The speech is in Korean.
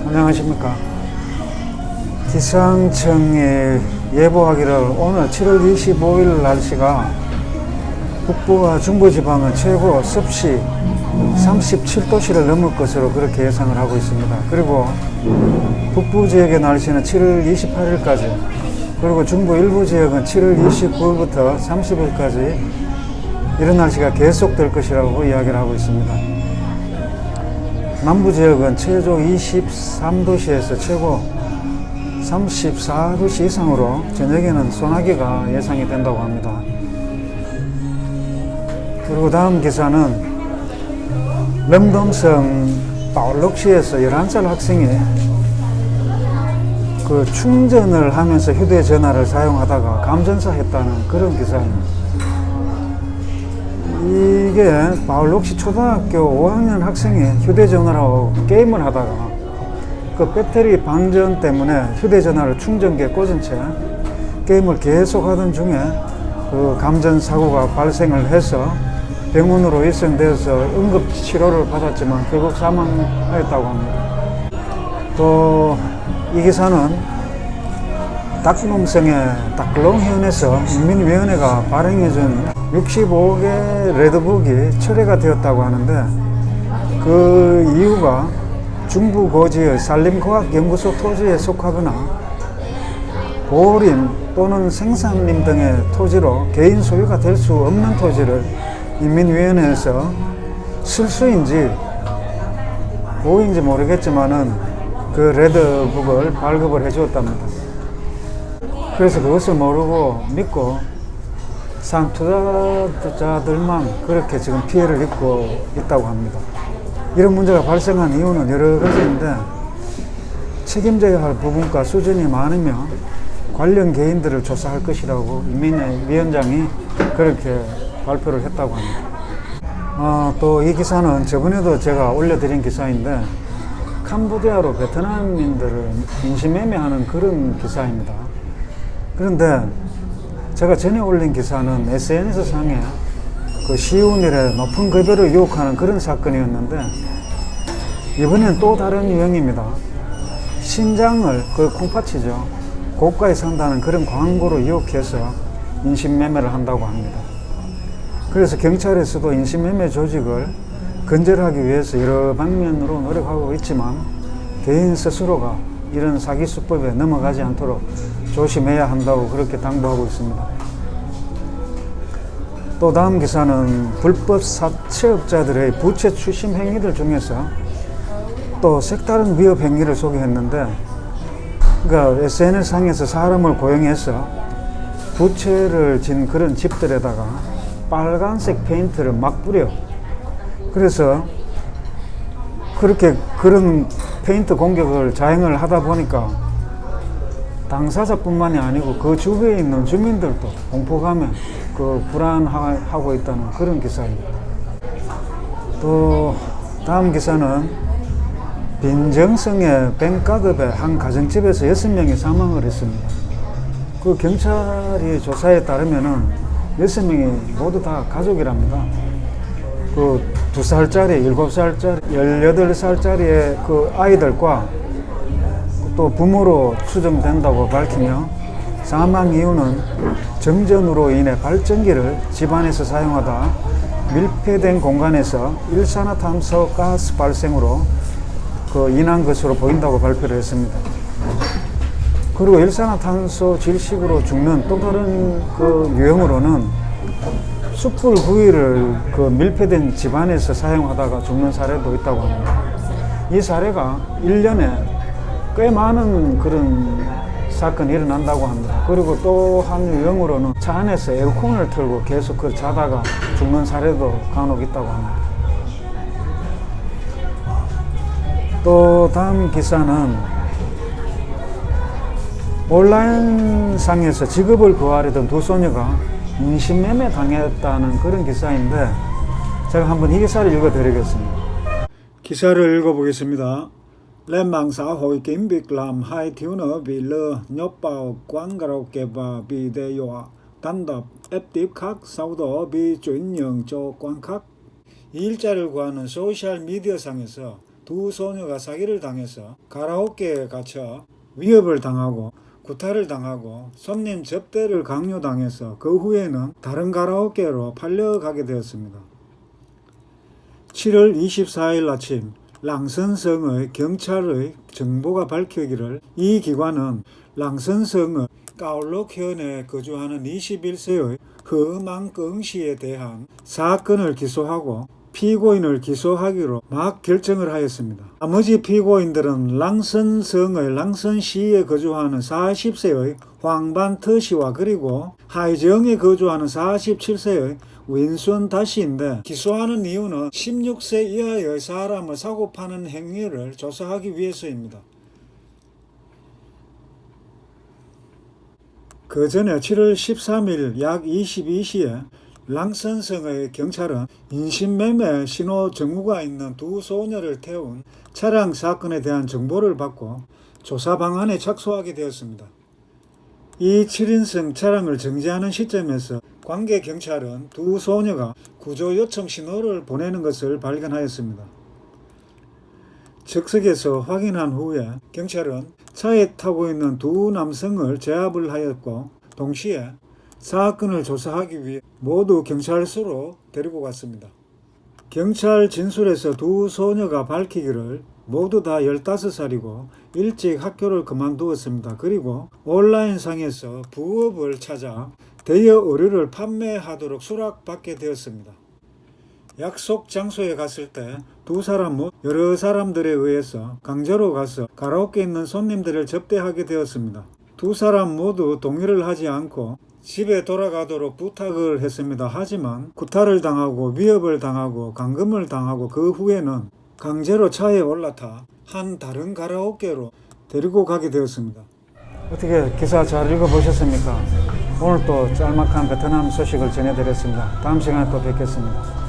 안녕하십니까. 기상청이 예보하기를 오늘 7월 25일 날씨가 북부와 중부지방은 최고 습시 37도씨를 넘을 것으로 그렇게 예상을 하고 있습니다. 그리고 북부 지역의 날씨는 7월 28일까지, 그리고 중부 일부 지역은 7월 29일부터 30일까지 이런 날씨가 계속될 것이라고 이야기를 하고 있습니다. 남부 지역은 최저 23도씨에서 최고 34도씨 이상으로 저녁에는 소나기가 예상이 된다고 합니다. 그리고 다음 기사는 lâm 동성 바올록시에서 11살 학생이 그 충전을 하면서 휴대전화를 사용하다가 감전사 했다는 그런 기사입니다. 이게 바올록시 초등학교 5학년 학생이 휴대전화로 게임을 하다가 그 배터리 방전 때문에 휴대전화를 충전기에 꽂은 채 게임을 계속 하던 중에 그 감전 사고가 발생을 해서 병원으로 입원되어서 응급 치료를 받았지만 결국 사망하였다고 합니다. 또 이 기사는 닥농성의 닥롱현에서 인민위원회가 발행해준 65개 레드북이 철회가 되었다고 하는데, 그 이유가 중부 고지의 산림과학연구소 토지에 속하거나 보호림 또는 생산림 등의 토지로 개인 소유가 될 수 없는 토지를 인민위원회에서 실수인지 고의인지 모르겠지만은 그 레드북을 발급을 해 주었답니다. 그래서 그것을 모르고 믿고 산 투자자들만 그렇게 지금 피해를 입고 있다고 합니다. 이런 문제가 발생한 이유는 여러 가지인데, 책임져야 할 부분과 수준이 많으며 관련 개인들을 조사할 것이라고 이민희 위원장이 그렇게 발표를 했다고 합니다. 또 이 기사는 저번에도 제가 올려드린 기사인데, 캄보디아로 베트남인들을 인신매매하는 그런 기사입니다. 그런데 제가 전에 올린 기사는 SNS 상에 그 쉬운 일에 높은 급여를 유혹하는 그런 사건이었는데, 이번엔 또 다른 유형입니다. 신장을, 그 콩팥이죠, 고가에 산다는 그런 광고로 유혹해서 인신매매를 한다고 합니다. 그래서 경찰에서도 인신매매 조직을 근절하기 위해서 여러 방면으로 노력하고 있지만 개인 스스로가 이런 사기 수법에 넘어가지 않도록 조심해야 한다고 그렇게 당부하고 있습니다. 또 다음 기사는 불법 사채업자들의 부채 추심 행위들 중에서 또 색다른 위협 행위를 소개했는데, 그러니까 SNS상에서 사람을 고용해서 부채를 진 그런 집들에다가 빨간색 페인트를 막 뿌려. 그래서 그렇게 그런 페인트 공격을 자행을 하다 보니까 당사자뿐만이 아니고 그 주변에 있는 주민들도 공포감에 그 불안하고 있다는 그런 기사입니다. 또 다음 기사는 빈정성의 뱅가급의 한 가정집에서 6명이 사망을 했습니다. 그 경찰이 조사에 따르면은 6명이 모두 다 가족이랍니다. 그 2살짜리, 7살짜리, 18살짜리의 그 아이들과 또 부모로 추정된다고 밝히며, 사망 이유는 정전으로 인해 발전기를 집안에서 사용하다 밀폐된 공간에서 일산화탄소 가스 발생으로 그 인한 것으로 보인다고 발표를 했습니다. 그리고 일산화탄소 질식으로 죽는 또 다른 그 유형으로는 숯불 구이를 그 밀폐된 집안에서 사용하다가 죽는 사례도 있다고 합니다. 이 사례가 1년에 꽤 많은 그런 사건이 일어난다고 합니다. 그리고 또 한 유형으로는 차 안에서 에어컨을 틀고 계속 그 자다가 죽는 사례도 간혹 있다고 합니다. 또 다음 기사는 온라인상에서 직업을 구하려던 두 소녀가 인신매매 당했다는 그런 기사인데, 제가 한번 이 기사를 읽어드리겠습니다. 기사를 읽어보겠습니다. Lên mạng xã hội kiếm việc làm, hai thiếu nữ bị lừa nhốt vào quán karaoke và bị đe dọa đánh đập ép tiếp khách, sau đó bị chuyển nhượng cho quán khác. 이 일자리를 구하는 소셜미디어상에서 두 소녀가 사기를 당해서 가라오케에 갇혀 위협을 당하고 구타를 당하고 손님 접대를 강요당해서 그 후에는 다른 가라오케로 팔려가게 되었습니다. 7월 24일 아침 랑선성의 경찰의 정보가 밝히기를 이 기관은 랑선성의 까올록현에 거주하는 21세의 허망끙 씨에 대한 사건을 기소하고 피고인을 기소하기로 막 결정을 하였습니다. 나머지 피고인들은 랑선성의 랑선시에 거주하는 40세의 황반터 씨와 그리고 하이정에 거주하는 47세의 윈순 다시인데 기소하는 이유는 16세 이하의 사람을 사고 파는 행위를 조사하기 위해서입니다. 그 전에 7월 13일 약 22시에 랑선성의 경찰은 인신매매 신호 정우가 있는 두 소녀를 태운 차량 사건에 대한 정보를 받고 조사 방안에 착수하게 되었습니다. 이 7인승 차량을 정지하는 시점에서 관계 경찰은 두 소녀가 구조 요청 신호를 보내는 것을 발견하였습니다. 즉석에서 확인한 후에 경찰은 차에 타고 있는 두 남성을 제압을 하였고 동시에 사건을 조사하기 위해 모두 경찰서로 데리고 갔습니다. 경찰 진술에서 두 소녀가 밝히기를 모두 다 15살이고 일찍 학교를 그만두었습니다. 그리고 온라인상에서 부업을 찾아 대여 의류를 판매하도록 수락받게 되었습니다. 약속 장소에 갔을 때 두 사람 모두 여러 사람들에 의해서 강제로 가서 가라오케에 있는 손님들을 접대하게 되었습니다. 두 사람 모두 동의를 하지 않고 집에 돌아가도록 부탁을 했습니다. 하지만 구타를 당하고 위협을 당하고 감금을 당하고 그 후에는 강제로 차에 올라타 한 다른 가라오케로 데리고 가게 되었습니다. 어떻게 기사 잘 읽어보셨습니까? 오늘 또 짤막한 베트남 소식을 전해드렸습니다. 다음 시간에 또 뵙겠습니다.